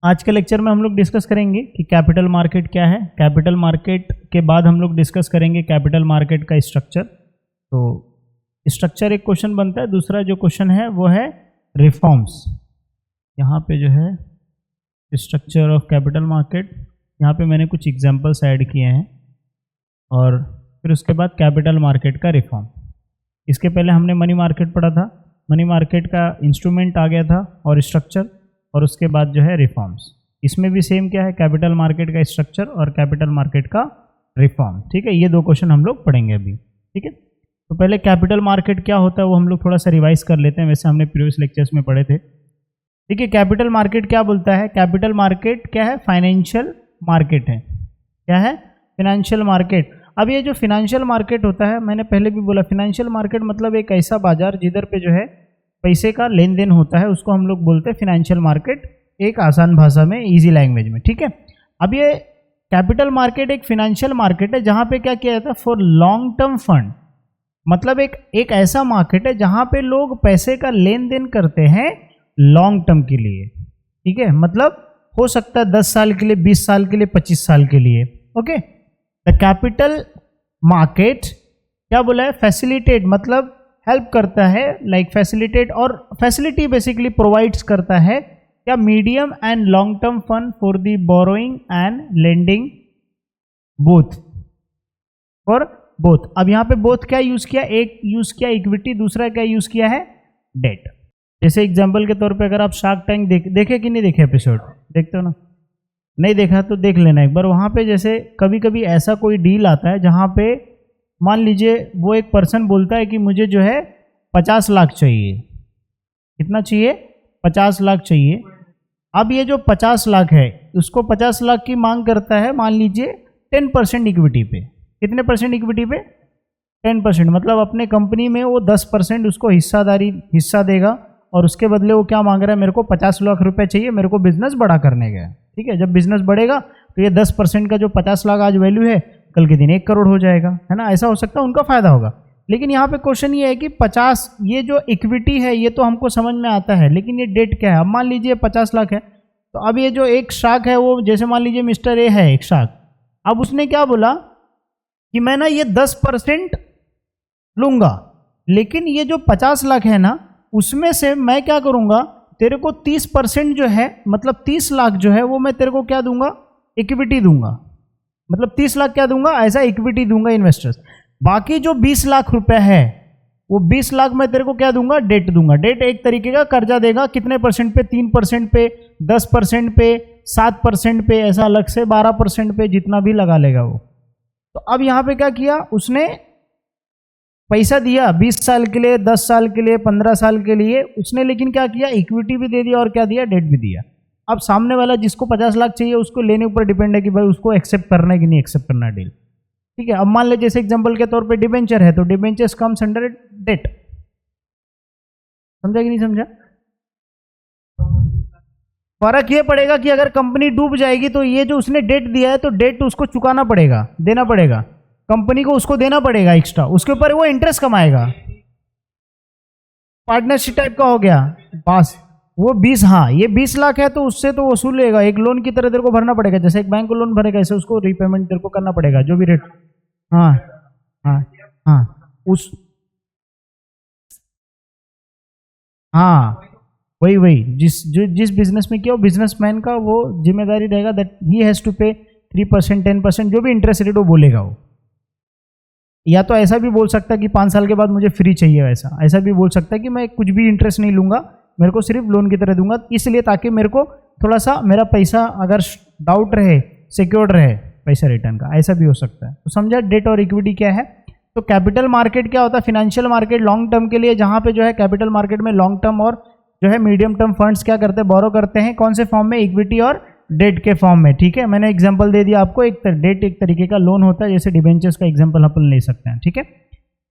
आज के लेक्चर में हम लोग डिस्कस करेंगे कि कैपिटल मार्केट क्या है। कैपिटल मार्केट के बाद हम लोग डिस्कस करेंगे कैपिटल मार्केट का स्ट्रक्चर। तो स्ट्रक्चर एक क्वेश्चन बनता है, दूसरा जो क्वेश्चन है वो है रिफॉर्म्स। यहाँ पे जो है स्ट्रक्चर ऑफ कैपिटल मार्केट, यहाँ पे मैंने कुछ एग्जांपल्स ऐड किए हैं और फिर उसके बाद कैपिटल मार्केट का रिफॉर्म। इसके पहले हमने मनी मार्केट पढ़ा था, मनी मार्केट का इंस्ट्रूमेंट आ गया था और स्ट्रक्चर, और उसके बाद जो है रिफॉर्म्स। इसमें भी सेम क्या है, कैपिटल मार्केट का स्ट्रक्चर और कैपिटल मार्केट का रिफॉर्म। ठीक है, ये दो क्वेश्चन हम लोग पढ़ेंगे अभी। ठीक है, तो पहले कैपिटल मार्केट क्या होता है वो हम लोग थोड़ा सा रिवाइज कर लेते हैं, वैसे हमने प्रीवियस लेक्चर्स में पढ़े थे। ठीक है, कैपिटल मार्केट क्या बोलता है, कैपिटल मार्केट क्या है, फाइनेंशियल मार्केट है। क्या है, फाइनेंशियल मार्केट। अब ये जो फाइनेंशियल मार्केट होता है, मैंने पहले भी बोला, फाइनेंशियल मार्केट मतलब एक ऐसा बाजार जिधर पे जो है पैसे का लेन देन होता है, उसको हम लोग बोलते हैं फाइनेंशियल मार्केट, एक आसान भाषा में, इजी लैंग्वेज में। ठीक है, अब ये कैपिटल मार्केट एक फाइनेंशियल मार्केट है जहां पे क्या किया जाता है, फॉर लॉन्ग टर्म फंड, मतलब एक ऐसा मार्केट है जहां पे लोग पैसे का लेन देन करते हैं लॉन्ग टर्म के लिए। ठीक है, मतलब हो सकता है 10 साल के लिए, 20 साल के लिए, 25 साल के लिए। ओके, द कैपिटल मार्केट क्या बोला है, फैसिलिटेट मतलब हेल्प करता है, लाइक फैसिलिटेट, और फैसिलिटी बेसिकली प्रोवाइड्स करता है क्या, medium and long term fund for the borrowing and lending both, for both. अब यहाँ पे बोथ क्या यूज किया, एक यूज किया इक्विटी, दूसरा क्या यूज किया है, डेट। जैसे एग्जांपल के तौर पे अगर आप शार्क टैंक देखे कि नहीं देखे एपिसोड, देखते हो ना, नहीं देखा तो देख लेना एक बार। वहाँ पे जैसे कभी कभी ऐसा कोई डील आता है जहाँ पे मान लीजिए वो एक पर्सन बोलता है कि मुझे जो है 50 लाख चाहिए। कितना चाहिए, 50 लाख चाहिए। अब ये जो 50 लाख है उसको 50 लाख की मांग करता है, मान लीजिए 10% इक्विटी पे। कितने परसेंट इक्विटी पे, 10%, मतलब अपने कंपनी में वो 10% उसको हिस्सा देगा और उसके बदले वो क्या मांग रहा है, मेरे को 50 लाख रुपए चाहिए, मेरे को बिजनेस बड़ा करने का। ठीक है, जब बिजनेस बढ़ेगा तो ये 10% का जो 50 लाख आज वैल्यू है, कल के दिन 1 करोड़ हो जाएगा, है ना, ऐसा हो सकता है, उनका फायदा होगा। लेकिन यहाँ पे क्वेश्चन ये है कि 50, ये जो इक्विटी है ये तो हमको समझ में आता है, लेकिन ये डेट क्या है। अब मान लीजिए 50 लाख है, तो अब ये जो एक शार्क है वो, जैसे मान लीजिए मिस्टर ए है एक शार्क, अब उसने क्या बोला कि मैं ना ये 10% लूंगा, लेकिन ये जो 50 लाख है ना, उसमें से मैं क्या करूंगा, तेरे को 30% जो है, मतलब 30 लाख जो है वो मैं तेरे को क्या दूंगा, इक्विटी दूंगा, मतलब 30 लाख क्या दूंगा, ऐसा इक्विटी दूंगा इन्वेस्टर्स। बाकी जो 20 लाख रुपए है वो 20 लाख मैं तेरे को क्या दूंगा, डेट दूंगा। डेट एक तरीके का कर्जा देगा, कितने परसेंट पे, 3% पे, 10% पे, 7% पे, ऐसा अलग से 12% पे, जितना भी लगा लेगा वो। तो अब यहां पे क्या किया उसने, पैसा दिया 20 साल के लिए, 10 साल के लिए, 15 साल के लिए उसने, लेकिन क्या किया, इक्विटी भी दे दिया और क्या दिया, डेट भी दिया। अब सामने वाला जिसको 50 लाख चाहिए उसको लेने ऊपर डिपेंड है कि भाई उसको एक्सेप्ट करना है कि नहीं एक्सेप्ट करना है डील। ठीक है, अब मान ले जैसे एग्जांपल के तौर पे डिबेंचर है, तो डिबेंचर्स कम्स अंडर डेट। समझा कि नहीं समझा, फर्क ये पड़ेगा कि अगर कंपनी डूब जाएगी तो ये जो उसने डेट दिया है, तो डेट उसको चुकाना पड़ेगा, देना पड़ेगा कंपनी को, उसको देना पड़ेगा एक्स्ट्रा, उसके ऊपर वो इंटरेस्ट कमाएगा। पार्टनरशिप टाइप का हो गया बस। वो 20, हाँ ये 20 लाख है तो उससे तो वसूल लेगा, एक लोन की तरह तेरे को भरना पड़ेगा, जैसे एक बैंक को लोन भरेगा ऐसे उसको रीपेमेंट तेरे को करना पड़ेगा, जो भी रेट। हाँ हाँ हाँ, उस, हाँ वही जिस बिजनेस में किया, बिजनेसमैन का वो जिम्मेदारी रहेगा, दैट ही हैज टू पे 3%, 10%, जो भी इंटरेस्ट रेट वो बोलेगा वो। या तो ऐसा भी बोल सकता है कि 5 साल के बाद मुझे फ्री चाहिए, ऐसा भी बोल सकता है कि मैं कुछ भी इंटरेस्ट नहीं लूंगा, मेरे को सिर्फ लोन की तरह दूंगा, इसलिए ताकि मेरे को थोड़ा सा मेरा पैसा अगर डाउट रहे, सिक्योर्ड रहे पैसा रिटर्न का, ऐसा भी हो सकता है। तो समझा डेट और इक्विटी क्या है। तो कैपिटल मार्केट क्या होता है, फाइनेंशियल मार्केट लॉन्ग टर्म के लिए, जहां पे जो है कैपिटल मार्केट में लॉन्ग टर्म और जो है मीडियम टर्म फंड्स क्या करते हैं, बोरो करते हैं, कौन से फॉर्म में, इक्विटी और डेट के फॉर्म में। ठीक है, मैंने एग्जांपल दे दिया आपको, एक डेट एक तरीके का लोन होता है, जैसे डिबेंचर्स का एग्जांपल अपन ले सकते हैं। ठीक है,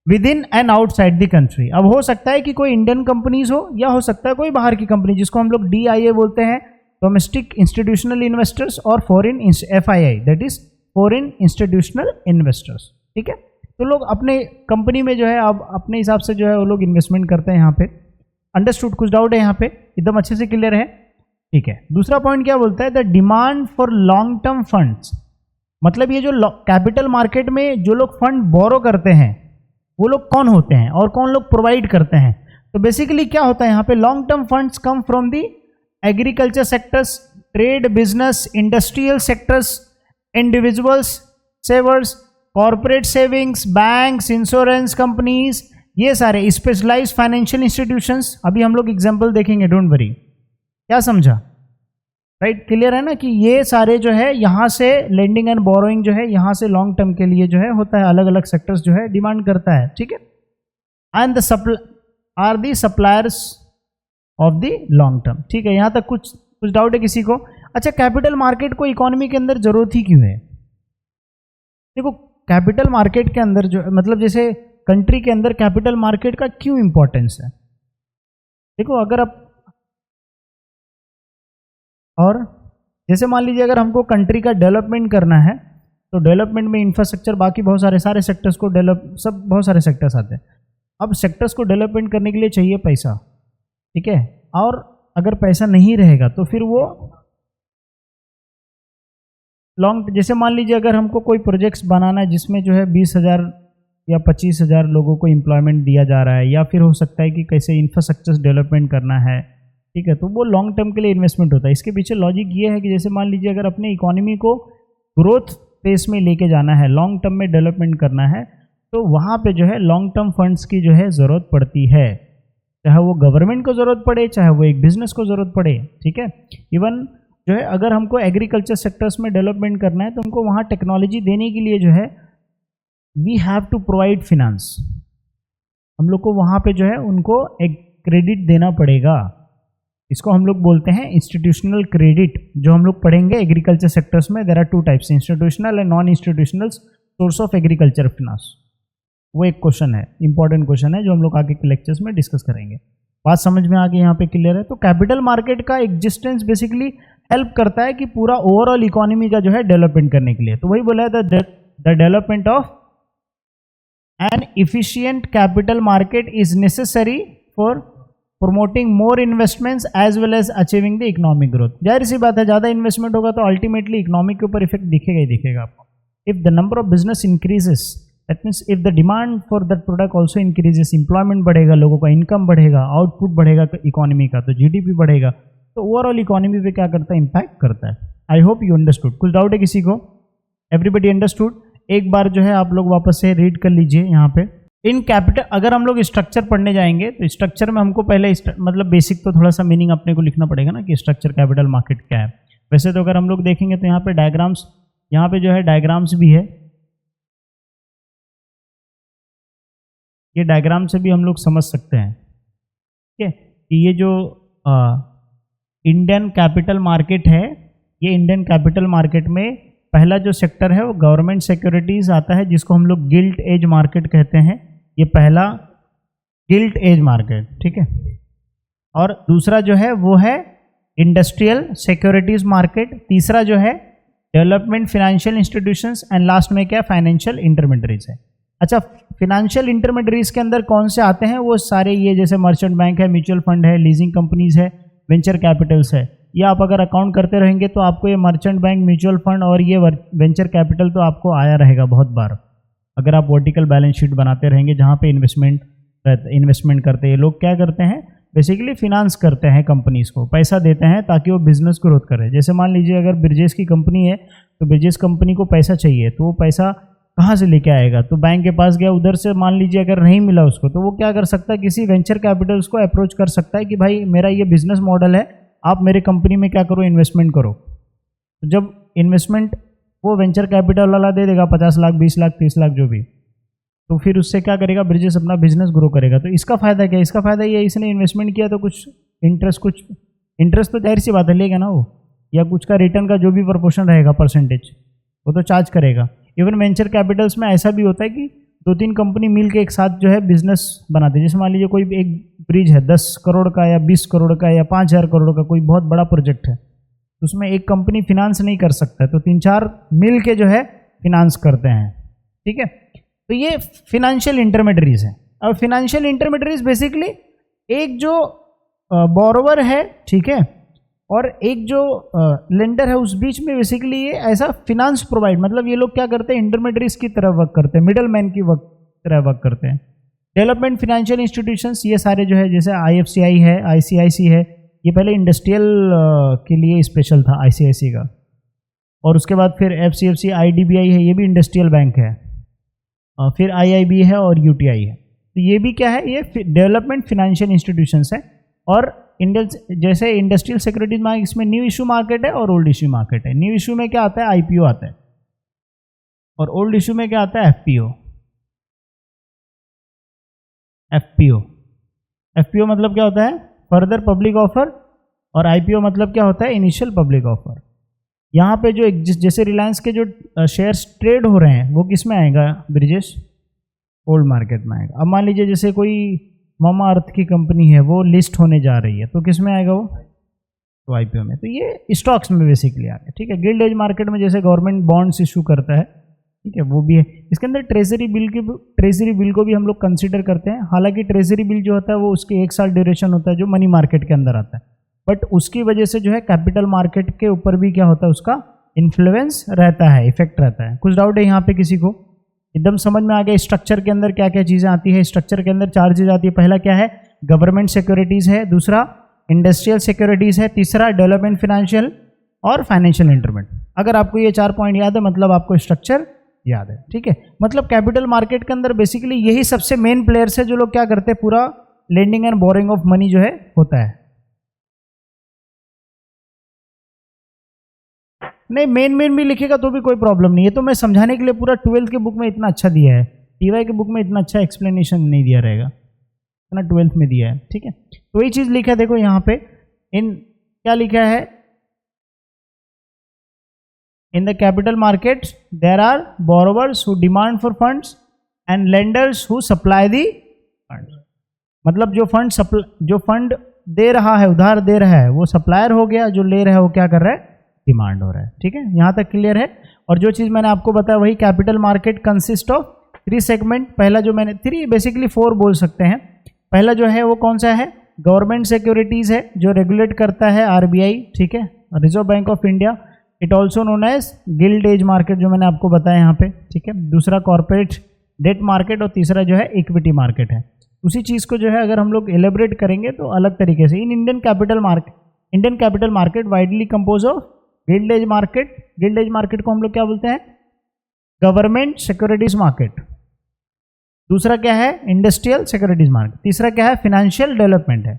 with in and outside the country. अब हो सकता है कि कोई इंडियन कंपनीज हो, या हो सकता है कोई बाहर की कंपनी, जिसको हम लोग DIA बोलते हैं, डोमेस्टिक इंस्टीट्यूशनल इन्वेस्टर्स, और foreign FII, that is foreign institutional investors. ठीक है, तो लोग अपने कंपनी में जो है अब अपने हिसाब से जो है वो लोग इन्वेस्टमेंट करते हैं यहाँ पे। अंडरस्टूड, कुछ डाउट है यहाँ पे, एकदम अच्छे से क्लियर है। ठीक है। दूसरा पॉइंट क्या बोलता है, the demand for long term funds, मतलब ये जो कैपिटल मार्केट में जो लोग फंड बोरो करते हैं वो लोग कौन होते हैं और कौन लोग प्रोवाइड करते हैं। तो बेसिकली क्या होता है यहाँ पे, long term funds come from the agriculture sectors, trade, business, industrial sectors, individuals, savers, corporate savings, banks, insurance companies, ये सारे स्पेशलाइज्ड फाइनेंशियल इंस्टीट्यूशंस। अभी हम लोग एग्जांपल देखेंगे, डोंट वरी। क्या समझा, राइट, क्लियर है ना कि ये सारे जो है यहाँ से लेंडिंग एंड बोरोइंग जो है यहाँ से लॉन्ग टर्म के लिए जो है होता है, अलग अलग सेक्टर्स जो है डिमांड करता है, ठीक है। And the are the suppliers of the long term, ठीक है। यहाँ तक कुछ डाउट है किसी को? अच्छा, कैपिटल मार्केट को इकोनॉमी के अंदर जरूरत ही क्यों है? देखो, कैपिटल मार्केट के अंदर जो मतलब जैसे कंट्री के अंदर कैपिटल मार्केट का क्यों इंपॉर्टेंस है? देखो, अगर आप और जैसे मान लीजिए अगर हमको कंट्री का डेवलपमेंट करना है तो डेवलपमेंट में इंफ्रास्ट्रक्चर, बाकी बहुत सारे सेक्टर्स को सब बहुत सारे सेक्टर्स आते हैं। अब सेक्टर्स को डेवलपमेंट करने के लिए चाहिए पैसा, ठीक है। और अगर पैसा नहीं रहेगा तो फिर वो जैसे मान लीजिए अगर हमको कोई प्रोजेक्ट्स बनाना है जिसमें जो है 20,000 या 25,000 लोगों को एम्प्लॉयमेंट दिया जा रहा है, या फिर हो सकता है कि कैसे इंफ्रास्ट्रक्चर डेवलपमेंट करना है, ठीक है, तो वो लॉन्ग टर्म के लिए इन्वेस्टमेंट होता है। इसके पीछे लॉजिक ये है कि जैसे मान लीजिए अगर अपने इकोनॉमी को ग्रोथ पेस में लेके जाना है, लॉन्ग टर्म में डेवलपमेंट करना है, तो वहाँ पे जो है लॉन्ग टर्म फंड्स की जो है ज़रूरत पड़ती है, चाहे वो गवर्नमेंट को ज़रूरत पड़े, चाहे वो एक बिजनेस को ज़रूरत पड़े, ठीक है। इवन जो है अगर हमको एग्रीकल्चर सेक्टर्स में डेवलपमेंट करना है तो हमको वहाँ टेक्नोलॉजी देने के लिए जो है we have to provide finance, हम लोग को वहाँ पे जो है उनको एक क्रेडिट देना पड़ेगा। इसको हम लोग बोलते हैं इंस्टीट्यूशनल क्रेडिट। जो हम लोग पढ़ेंगे एग्रीकल्चर सेक्टर्स में, there are two types, institutional and non institutional source of agriculture finance. वो एक क्वेश्चन है, इंपॉर्टेंट क्वेश्चन है, जो हम लोग आगे के लेक्चर्स में डिस्कस करेंगे। बात समझ में आ गई, यहाँ पे क्लियर है? तो कैपिटल मार्केट का एग्जिस्टेंस बेसिकली हेल्प करता है कि पूरा ओवरऑल इकोनॉमी का जो है डेवलपमेंट करने के लिए। तो वही बोला है, the development of an efficient capital market is necessary for promoting more investments as well as achieving the economic growth. जाहिर सी बात है, ज़्यादा इन्वेस्टमेंट होगा तो अल्टीमेटली इकोनॉमिक के ऊपर इफेक्ट दिखेगा ही दिखेगा आपको। If the number of business increases, that means if the demand for that product also increases, employment बढ़ेगा, लोगों का इनकम बढ़ेगा, आउटपुट बढ़ेगा इकोनॉमी का, तो जीडीपी बढ़ेगा, तो ओवरऑल इकोनॉमी पे क्या करता है, इम्पैक्ट करता है। आई होप यू अंडरस्टूड। कुछ डाउट है किसी को? Everybody understood? एक बार जो है आप लोग वापस से रीड कर लीजिए यहाँ पे। इन कैपिटल, अगर हम लोग स्ट्रक्चर पढ़ने जाएंगे तो स्ट्रक्चर में हमको पहले मतलब बेसिक तो थोड़ा सा मीनिंग अपने को लिखना पड़ेगा ना कि स्ट्रक्चर कैपिटल मार्केट क्या है। वैसे तो अगर हम लोग देखेंगे तो यहाँ पे डायग्राम्स, यहाँ पे जो है डायग्राम्स भी है, ये डायग्राम से भी हम लोग समझ सकते हैं, ठीक है, कि ये जो इंडियन कैपिटल मार्केट है, ये इंडियन कैपिटल मार्केट में पहला जो सेक्टर है वो गवर्नमेंट सिक्योरिटीज आता है, जिसको हम लोग गिल्ट एज मार्केट कहते हैं। ये पहला गिल्ट एज मार्केट, ठीक है। और दूसरा जो है वो है इंडस्ट्रियल सिक्योरिटीज मार्केट। तीसरा जो है development financial institutions, and last में क्या, फाइनेंशियल इंटरमीडियरीज है। अच्छा, फाइनेंशियल इंटरमीडियरीज के अंदर कौन से आते हैं? वो सारे ये जैसे मर्चेंट बैंक है, म्यूचुअल फंड है, लीजिंग कंपनीज है, वेंचर कैपिटल्स है। ये आप अगर अकाउंट करते रहेंगे तो आपको ये मर्चेंट बैंक, म्यूचुअल फंड और ये वेंचर कैपिटल तो आपको आया रहेगा बहुत बार, अगर आप वर्टिकल बैलेंस शीट बनाते रहेंगे जहाँ पे इन्वेस्टमेंट करते हैं। ये लोग क्या करते हैं, बेसिकली फिनांस करते हैं, कंपनीज को पैसा देते हैं ताकि वो बिजनेस ग्रोथ करे। जैसे मान लीजिए अगर ब्रिजेस की कंपनी है तो ब्रिजेस कंपनी को पैसा चाहिए, तो वो पैसा कहाँ से लेके आएगा? तो बैंक के पास गया, उधर से मान लीजिए अगर नहीं मिला उसको, तो वो क्या कर सकता है, किसी वेंचर कैपिटल्स को अप्रोच कर सकता है कि भाई मेरा ये बिजनेस मॉडल है, आप मेरे कंपनी में क्या करो, इन्वेस्टमेंट करो। तो जब इन्वेस्टमेंट वो वेंचर कैपिटल वाला दे देगा 50 लाख, 20 लाख, 30 लाख जो भी, तो फिर उससे क्या करेगा, ब्रिजेस अपना बिजनेस ग्रो करेगा। तो इसका फायदा क्या है? इसका फायदा ये, इसने इन्वेस्टमेंट किया तो कुछ इंटरेस्ट तो जाहिर सी बात है लेगा ना वो, या कुछ का रिटर्न का जो भी प्रपोर्शन रहेगा, परसेंटेज, वो तो चार्ज करेगा। इवन वेंचर कैपिटल्स में ऐसा भी होता है कि 2-3 कंपनी मिल के एक साथ जो है बिजनेस बनाते हैं। जैसे मान लीजिए कोई एक ब्रिज है 10 करोड़ का या 20 करोड़ का या 5,000 करोड़ का, कोई बहुत बड़ा प्रोजेक्ट है, तो उसमें एक कंपनी फिनांस नहीं कर सकता है, तो 3-4 मिल के जो है फिनांस करते हैं, ठीक है। तो ये फिनेंशियल इंटरमीडियरीज है। और फिनेंशियल इंटरमीडियरीज बेसिकली एक जो बोरोवर है, ठीक है, और एक जो लेंडर है उस बीच में बेसिकली ये ऐसा फिनांस प्रोवाइड, मतलब ये लोग क्या करते हैं, इंटरमीडियरीज की तरह वर्क करते हैं, मिडल मैन की तरह वर्क करते हैं। डेवलपमेंट फाइनेंशियल इंस्टीट्यूशंस ये सारे जो है, जैसे IFCI है, ICIC है, ये पहले इंडस्ट्रियल के लिए स्पेशल था ICIC का, और उसके बाद फिर FCFC IDBI है, ये भी इंडस्ट्रियल बैंक है, फिर IIB है और UTI है। तो ये भी क्या है, ये डेवलपमेंट फाइनेंशियल इंस्टीट्यूशंस है। और इंडियन जैसे इंडस्ट्रियल सिक्योरिटीज मार्केट, इसमें न्यू इशू मार्केट है और ओल्ड इशू मार्केट है। न्यू इशू में क्या आता है, IPO आता है, और ओल्ड इशू में क्या आता है, FPO मतलब क्या होता है, फर्दर पब्लिक ऑफर, और IPO मतलब क्या होता है, इनिशियल पब्लिक ऑफर। यहाँ पे जो जैसे रिलायंस के जो शेयर्स ट्रेड हो रहे हैं वो किस में आएगा ब्रिजेश, ओल्ड मार्केट में आएगा। अब मान लीजिए जैसे कोई मामा अर्थ की कंपनी है, वो लिस्ट होने जा रही है, तो किस में आएगा वो, तो IPO में। तो ये स्टॉक्स में बेसिकली आ गया, ठीक है। गिल्ड एज मार्केट में जैसे गवर्नमेंट बॉन्ड्स इशू करता है, ठीक है, वो भी है। इसके अंदर ट्रेजरी बिल को भी हम लोग कंसिडर करते हैं। हालांकि ट्रेजरी बिल जो होता है वो उसके 1 साल ड्यूरेशन होता है, जो मनी मार्केट के अंदर आता है, बट उसकी वजह से जो है कैपिटल मार्केट के ऊपर भी क्या होता है, उसका इन्फ्लुएंस रहता है, इफेक्ट रहता है। कुछ डाउट है यहाँ पे किसी को, एकदम समझ में आ गया स्ट्रक्चर के अंदर क्या क्या चीज़ें आती है। स्ट्रक्चर के अंदर 4 चीज़ आती है। पहला क्या है, गवर्नमेंट सिक्योरिटीज़ है, दूसरा इंडस्ट्रियल सिक्योरिटीज़ है, तीसरा डेवलपमेंट फाइनेंशियल, और फाइनेंशियल इंस्ट्रूमेंट। अगर आपको ये 4 पॉइंट याद है, मतलब आपको स्ट्रक्चर याद है, ठीक है। मतलब कैपिटल मार्केट के अंदर बेसिकली यही सबसे मेन प्लेयर्स है, जो लोग क्या करते हैं, पूरा lending and borrowing of money जो है होता है। नहीं, मेन भी लिखेगा तो भी कोई प्रॉब्लम नहीं है, तो मैं समझाने के लिए पूरा 12th के बुक में इतना अच्छा दिया है, TY के बुक में इतना अच्छा एक्सप्लेनेशन नहीं दिया रहेगा, इतना 12th में दिया है, ठीक है। तो वही चीज़ लिखा है, देखो यहाँ पे क्या लिखा है, in the capital markets there are borrowers who demand for funds and lenders who supply the funds. मतलब जो फंड दे रहा है, उधार दे रहा है, वो सप्लायर हो गया, जो ले रहा है वो क्या कर रहा है, डिमांड हो रहा है, ठीक है। यहाँ तक क्लियर है। और जो चीज़ मैंने आपको बताया वही, capital market consist of 3 segment. पहला जो मैंने 3 बेसिकली 4 बोल सकते हैं। पहला जो है वो कौन सा है, गवर्नमेंट सिक्योरिटीज़ है, जो रेगुलेट करता है RBI, ठीक है, Reserve Bank of India. It also known as gilt edge market, जो मैंने आपको बताया यहाँ पे, ठीक है। दूसरा कॉर्पोरेट डेट मार्केट, और तीसरा जो है इक्विटी मार्केट है। उसी चीज़ को जो है अगर हम लोग एलेबरेट करेंगे तो अलग तरीके से, in Indian capital market widely compose of gilt edge market को हम लोग क्या बोलते हैं, गवर्नमेंट सिक्योरिटीज मार्केट। दूसरा क्या है, इंडस्ट्रियल सिक्योरिटीज मार्केट। तीसरा क्या है, फाइनेंशियल डेवलपमेंट है,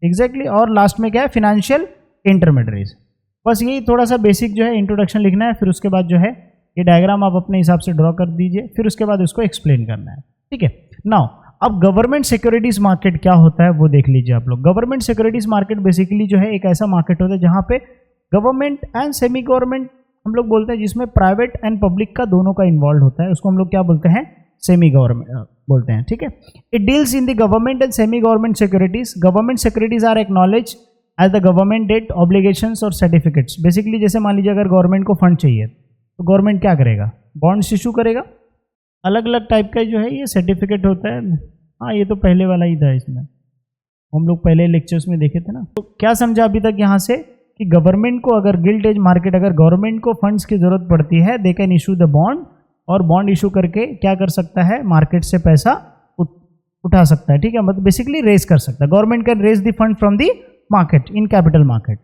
एग्जैक्टली। और लास्ट में क्या है, फाइनेंशियल इंटरमीडियरीज। बस यही थोड़ा सा बेसिक जो है इंट्रोडक्शन लिखना है, फिर उसके बाद जो है ये डायग्राम आप अपने हिसाब से ड्रॉ कर दीजिए, फिर उसके बाद इसको एक्सप्लेन करना है, ठीक है। नाउ अब गवर्नमेंट सिक्योरिटीज मार्केट क्या होता है वो देख लीजिए आप लोग। गवर्नमेंट सिक्योरिटीज मार्केट बेसिकली जो है एक ऐसा मार्केट होता है जहां पे गवर्नमेंट एंड सेमी गवर्नमेंट हम लोग बोलते हैं, जिसमें प्राइवेट एंड पब्लिक का दोनों का इन्वॉल्व होता है, उसको हम लोग क्या बोलते हैं, सेमी गवर्नमेंट बोलते हैं, ठीक है। It deals in the government and semi government securities. Government securities are acknowledge as the government debt, obligations और सर्टिफिकेट्स। बेसिकली जैसे मान लीजिए अगर गवर्नमेंट को फंड चाहिए तो गवर्नमेंट क्या करेगा, बॉन्ड्स इशू करेगा। अलग अलग टाइप का जो है ये सर्टिफिकेट होता है। हाँ, ये तो पहले वाला ही था, इसमें हम लोग पहले लेक्चर्स में देखे थे ना। तो क्या समझा अभी तक यहाँ से, कि गवर्नमेंट को अगर गिल्ड एज मार्केट, अगर गवर्नमेंट को फंड्स की जरूरत पड़ती है, they can issue the bond, और बॉन्ड इशू करके क्या कर सकता है, मार्केट से पैसा उठा सकता है, ठीक है। मतलब बेसिकली रेज कर सकता है। Government can raise the fund from the market in capital market.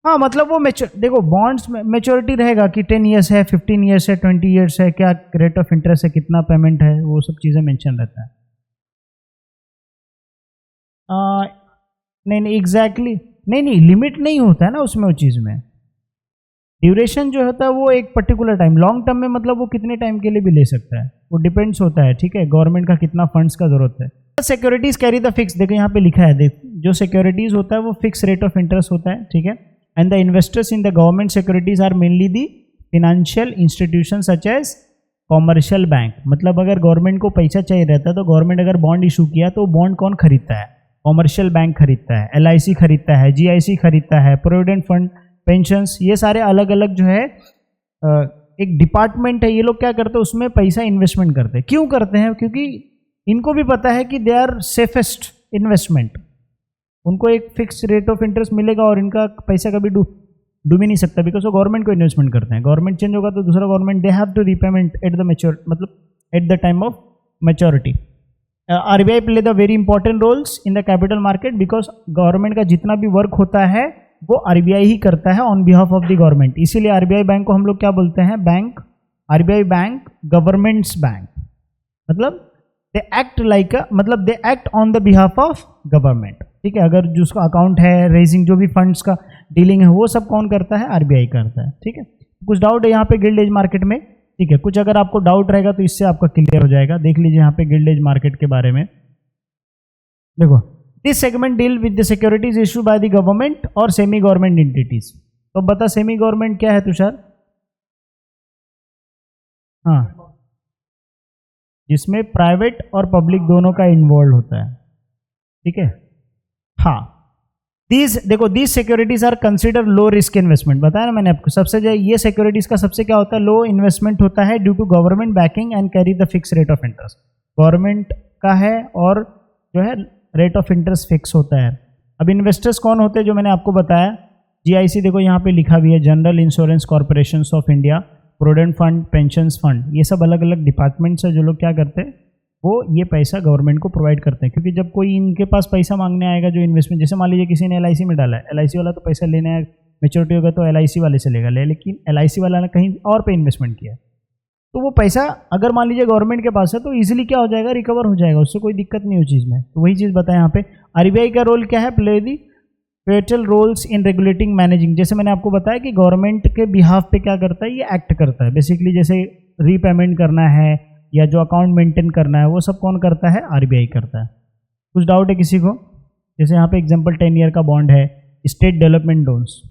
हाँ, मतलब वो देखो बॉन्ड्स में मेच्योरिटी रहेगा कि 10 ईयर्स है, 15 ईयर्स है, 20 ईयर्स है, क्या रेट ऑफ इंटरेस्ट है, कितना पेमेंट है, वो सब चीज़ें मेंशन रहता है। नहीं एग्जैक्टली नहीं, लिमिट नहीं होता है ना उसमें, वो चीज़ में ड्यूरेशन जो होता है वो एक पर्टिकुलर टाइम, लॉन्ग टर्म में मतलब वो कितने टाइम के लिए भी ले सकता है, वो डिपेंड्स होता है, ठीक है, गवर्नमेंट का कितना फंड्स का जरूरत है। सिक्योरिटीज कैरी द फिक्स, देखो यहाँ पे लिखा है, देख जो सिक्योरिटीज होता है वो फिक्स रेट ऑफ इंटरेस्ट होता है, ठीक है। And the investors in the government securities are mainly the financial institution such as commercial bank. मतलब अगर गवर्नमेंट को पैसा चाहिए रहता है तो गवर्नमेंट अगर बॉन्ड इशू किया तो बॉन्ड कौन खरीदता है, कॉमर्शियल बैंक खरीदता है, LIC खरीदता है, GIC खरीदता है, प्रोविडेंट फंड, पेंशंस, ये सारे अलग अलग जो है एक डिपार्टमेंट है, ये लोग क्या करते हैं उसमें पैसा इन्वेस्टमेंट करते हैं। क्यों करते हैं, क्योंकि इनको भी पता है कि दे आर सेफेस्ट इन्वेस्टमेंट, उनको एक फिक्स रेट ऑफ इंटरेस्ट मिलेगा और इनका पैसा कभी डूब ही नहीं सकता, बिकॉज वो गवर्नमेंट को इन्वेस्टमेंट करते हैं। गवर्नमेंट चेंज होगा तो दूसरा government, they have to repayment at the mature, मतलब at the time of maturity. RBI play the very important roles in the capital market, because government का जितना भी वर्क होता है वो आरबीआई ही करता है on behalf of the government. इसीलिए आरबीआई बैंक को हम लोग क्या बोलते हैं, bank, RBI bank governments bank, मतलब दे एक्ट लाइक मतलब they act on the behalf of government. ठीक है, अगर जिसका अकाउंट है, रेजिंग जो भी फंड्स का डीलिंग है वो सब कौन करता है, आरबीआई करता है। ठीक है, कुछ डाउट है यहाँ पे गिल्ड एज मार्केट में? ठीक है, कुछ अगर आपको डाउट रहेगा तो इससे आपका क्लियर हो जाएगा। देख लीजिए यहाँ पे गिल्ड एज मार्केट के बारे में। देखो, this segment deal with the securities issue by the government और सेमी गवर्नमेंट एंटिटीज। तो बता सेमी गवर्नमेंट क्या है तुषार? हाँ, जिसमें प्राइवेट और पब्लिक दोनों का इन्वॉल्व होता है। ठीक है, हाँ, देखो these securities are consider low risk investment. बताया ना मैंने आपको, सबसे जो ये सिक्योरिटीज का सबसे क्या होता है, लो इन्वेस्टमेंट होता है due to government backing and carry the fix rate of interest. Government का है और जो है रेट ऑफ इंटरेस्ट फिक्स होता है। अब इन्वेस्टर्स कौन होते हैं, जो मैंने आपको बताया, जीआईसी देखो यहाँ पे लिखा भी है, general insurance corporation of India, provident fund, pensions fund, ये सब अलग अलग डिपार्टमेंट्स है जो लोग क्या करते हैं, वो ये पैसा गवर्नमेंट को प्रोवाइड करते हैं। क्योंकि जब कोई इनके पास पैसा मांगने आएगा जो इन्वेस्टमेंट, जैसे मान लीजिए किसी ने एलआईसी में डाला है, एलआईसी वाला तो पैसा लेने आया, मेच्योरिटी होगा तो एलआईसी वाले से लेगा, लेकिन एलआईसी वाला ने कहीं और पे इन्वेस्टमेंट किया, तो वो पैसा अगर मान लीजिए गवर्नमेंट के पास है तो इजीली क्या हो जाएगा, रिकवर हो जाएगा, उससे कोई दिक्कत नहीं उस चीज़ में। तो वही चीज़ बताया यहाँ पे। आरबीआई का रोल क्या है, play the pivotal roles in regulating managing. जैसे मैंने आपको बताया कि गवर्नमेंट के बिहाफ पे क्या करता है, ये एक्ट करता है बेसिकली, जैसे रीपेमेंट करना है या जो अकाउंट मेंटेन करना है वो सब कौन करता है, आरबीआई करता है। कुछ डाउट है किसी को? जैसे यहाँ पे एग्जांपल 10 ईयर का बॉन्ड है, स्टेट डेवलपमेंट लोन्स,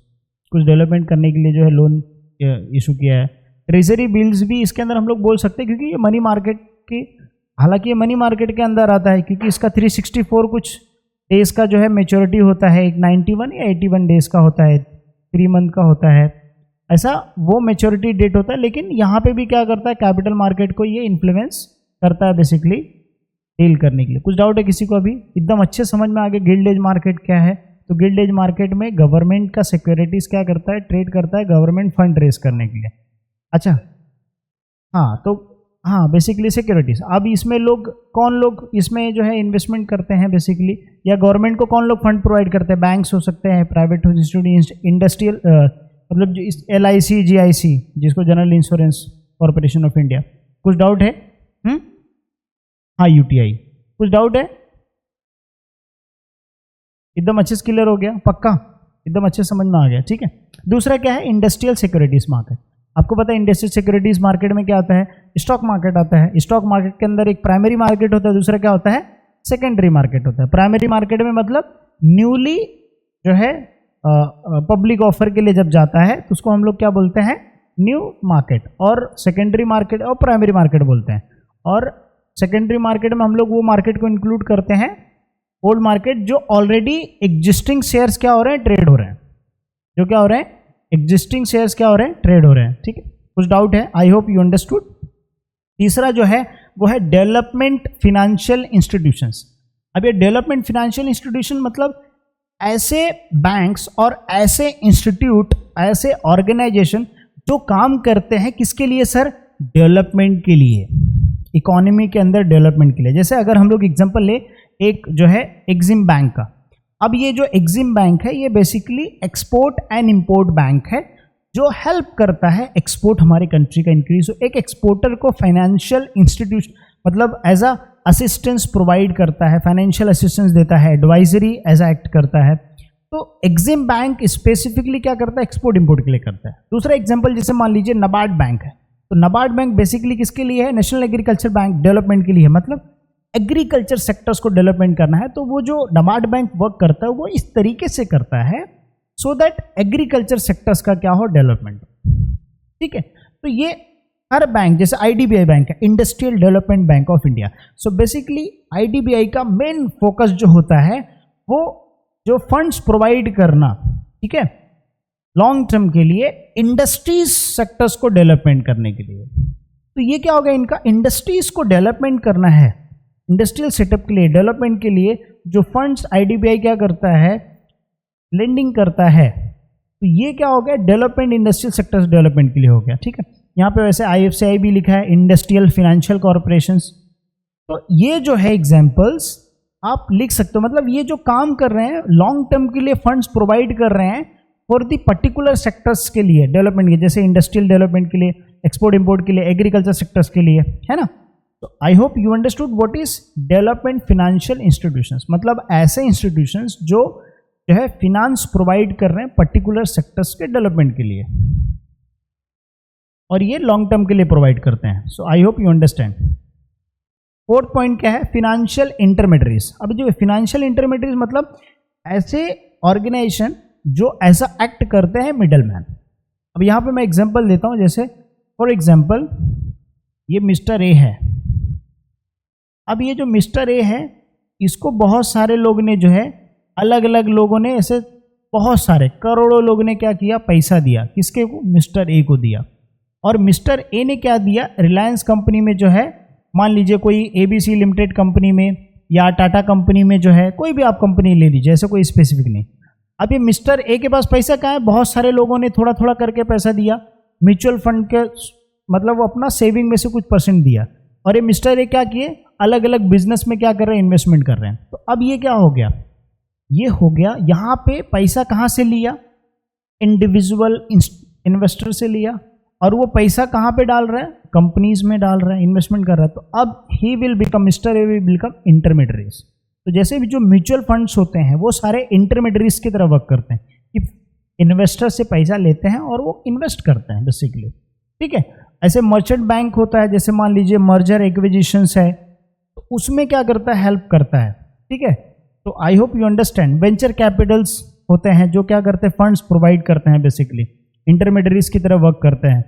कुछ डेवलपमेंट करने के लिए जो है लोन इशू किया है। ट्रेजरी बिल्स भी इसके अंदर हम लोग बोल सकते हैं, क्योंकि ये मनी मार्केट की, हालांकि ये मनी मार्केट के अंदर आता है, क्योंकि इसका 364 कुछ डेज का जो है मेच्योरिटी होता है, एक 91 या 81 डेज का होता है, 3 मंथ का होता है, ऐसा वो मेच्योरिटी डेट होता है। लेकिन यहाँ पे भी क्या करता है, कैपिटल मार्केट को ये इन्फ्लुएंस करता है बेसिकली डील करने के लिए। कुछ डाउट है किसी को? अभी एकदम अच्छे समझ में आ गया गिल्ड एज मार्केट क्या है। तो गिल्ड एज मार्केट में गवर्नमेंट का सिक्योरिटीज क्या करता है, ट्रेड करता है गवर्नमेंट फंड रेज करने के लिए। अच्छा, हाँ, तो हाँ बेसिकली सिक्योरिटीज। अब इसमें कौन लोग इसमें जो है इन्वेस्टमेंट करते हैं बेसिकली, या गवर्नमेंट को कौन लोग फंड प्रोवाइड करते हैं, बैंक्स हो सकते हैं, प्राइवेट इंस्टीट्यूट, इंडस्ट्रियल, मतलब जो एलआईसी, जीआईसी, जिसको general insurance corporation of India. कुछ डाउट है? हाँ, यूटीआई। कुछ डाउट है? एकदम अच्छे से क्लियर हो गया? पक्का एकदम अच्छे समझ में आ गया? ठीक है। दूसरा क्या है, इंडस्ट्रियल सिक्योरिटीज मार्केट। आपको पता है इंडस्ट्रियल सिक्योरिटीज मार्केट में क्या आता है, स्टॉक मार्केट आता है। स्टॉक मार्केट के अंदर एक प्राइमरी मार्केट होता है, दूसरा क्या होता है, सेकेंडरी मार्केट होता है। प्राइमरी मार्केट में मतलब न्यूली जो है पब्लिक ऑफर के लिए जब जाता है तो उसको हम लोग क्या बोलते हैं, न्यू मार्केट, और सेकेंडरी मार्केट और प्राइमरी मार्केट बोलते हैं। और सेकेंडरी मार्केट में हम लोग वो मार्केट को इंक्लूड करते हैं, ओल्ड मार्केट, जो ऑलरेडी एग्जिस्टिंग शेयर्स क्या हो रहे हैं, ट्रेड हो रहे हैं, जो क्या हो रहे हैं, एग्जिस्टिंग शेयर्स क्या हो रहे हैं, ट्रेड हो रहे हैं। ठीक है, कुछ डाउट है? आई होप यू अंडरस्टूड। तीसरा जो है वो है डेवलपमेंट फिनेंशियल इंस्टीट्यूशंस। अब ये डेवलपमेंट फिनेंशियल इंस्टीट्यूशन मतलब ऐसे बैंक्स और ऐसे इंस्टीट्यूट, ऐसे ऑर्गेनाइजेशन जो काम करते हैं किसके लिए सर, डेवलपमेंट के लिए, इकोनॉमी के अंदर डेवलपमेंट के लिए। जैसे अगर हम लोग एग्जांपल ले एक जो है एग्जिम बैंक का। अब ये जो एग्जिम बैंक है ये basically export and import bank है, जो हेल्प करता है एक्सपोर्ट हमारे कंट्री का इंक्रीज हो। एक एक्सपोर्टर को फाइनेंशियल इंस्टीट्यूशन मतलब एज अ असिस्टेंस प्रोवाइड करता है, फाइनेंशियल असिस्टेंस देता है, एडवाइजरी एज अ एक्ट करता है। तो एग्जिम बैंक स्पेसिफिकली क्या करता है, एक्सपोर्ट इंपोर्ट के लिए करता है। दूसरा एग्जांपल जैसे मान लीजिए नाबार्ड बैंक है, तो नाबार्ड बैंक बेसिकली किसके लिए है, नेशनल एग्रीकल्चर बैंक, डेवलपमेंट के लिए, मतलब एग्रीकल्चर सेक्टर्स को डेवलपमेंट करना है। तो वो जो नाबार्ड बैंक वर्क करता है वो इस तरीके से करता है सो दैट एग्रीकल्चर सेक्टर्स का क्या हो, डेवलपमेंट। ठीक है, तो ये हर बैंक, जैसे आईडीबीआई बैंक है, industrial development bank of India. So basically IDBI का मेन फोकस जो होता है वो जो फंड्स प्रोवाइड करना, ठीक है, लॉन्ग टर्म के लिए इंडस्ट्रीज सेक्टर्स को डेवलपमेंट करने के लिए। तो ये क्या होगा, इनका इंडस्ट्रीज को डेवलपमेंट करना है इंडस्ट्रियल सेटअप के लिए, डेवलपमेंट के लिए जो फंड्स आईडीबीआई क्या करता है, लेंडिंग करता है, तो ये क्या हो गया, डेवलपमेंट इंडस्ट्रियल सेक्टर्स डेवलपमेंट के लिए हो गया। ठीक है, यहाँ पे वैसे आईएफसीआई भी लिखा है, इंडस्ट्रियल फाइनेंशियल कॉर्पोरेशंस। तो ये जो है एग्जांपल्स आप लिख सकते हो, मतलब ये जो काम कर रहे हैं लॉन्ग टर्म के लिए फंड्स प्रोवाइड कर रहे हैं फॉर दी पर्टिकुलर सेक्टर्स के लिए डेवलपमेंट के, जैसे इंडस्ट्रियल डेवलपमेंट के लिए, एक्सपोर्ट इंपोर्ट के लिए, एग्रीकल्चर सेक्टर्स के लिए, है ना। तो आई hope you understood what is development financial institutions, मतलब ऐसे इंस्टीट्यूशंस जो है फिनांस प्रोवाइड कर रहे हैं पर्टिकुलर सेक्टर्स के डेवलपमेंट के लिए, और ये लॉन्ग टर्म के लिए प्रोवाइड करते हैं। So I hope you understand. Fourth point क्या है, फिनेंशियल इंटरमीडियरीज। अब जो फिनेंशियल इंटरमीडियरीज मतलब ऐसे ऑर्गेनाइजेशन जो ऐसा एक्ट करते हैं मिडलमैन। अब यहाँ पे मैं एग्जांपल देता हूँ, जैसे फॉर एग्जांपल ये मिस्टर ए है। अब ये जो मिस्टर ए है इसको बहुत सारे लोग ने जो है, अलग अलग लोगों ने, ऐसे बहुत सारे करोड़ों लोग ने क्या किया, पैसा दिया, किसके को, मिस्टर ए को दिया। और मिस्टर ए ने क्या दिया, रिलायंस कंपनी में जो है, मान लीजिए कोई एबीसी लिमिटेड कंपनी में या टाटा कंपनी में जो है, कोई भी आप कंपनी ले लीजिए, ऐसे कोई स्पेसिफिक नहीं। अब ये मिस्टर ए के पास पैसा कहाँ है, बहुत सारे लोगों ने थोड़ा थोड़ा करके पैसा दिया, म्यूचुअल फंड के, मतलब वो अपना सेविंग में से कुछ परसेंट दिया, और ये मिस्टर ए क्या किए, अलग अलग बिजनेस में क्या कर रहे हैं, इन्वेस्टमेंट कर रहे हैं। तो अब ये क्या हो गया, ये हो गया, यहाँ पे पैसा कहाँ से लिया, इंडिविजुअल इन्वेस्टर से लिया, और वो पैसा कहाँ पे डाल रहा है, कंपनीज में डाल रहा है, इन्वेस्टमेंट कर रहा है। तो अब he will become, mister A will become intermediaries. तो जैसे भी जो म्यूचुअल फंड्स होते हैं वो सारे इंटरमीडियरीज की तरह वर्क करते हैं, कि इन्वेस्टर से पैसा लेते हैं और वो इन्वेस्ट करते हैं बेसिकली। ठीक है, ऐसे मर्चेंट बैंक होता है, जैसे मान लीजिए मर्जर एक्विजिशंस है, तो उसमें क्या करता है, हेल्प करता है। ठीक है, तो आई hope you understand. Venture Capitals होते हैं जो क्या करते हैं, फंड्स प्रोवाइड करते हैं, बेसिकली इंटरमीडियरीज की तरह वर्क करते हैं।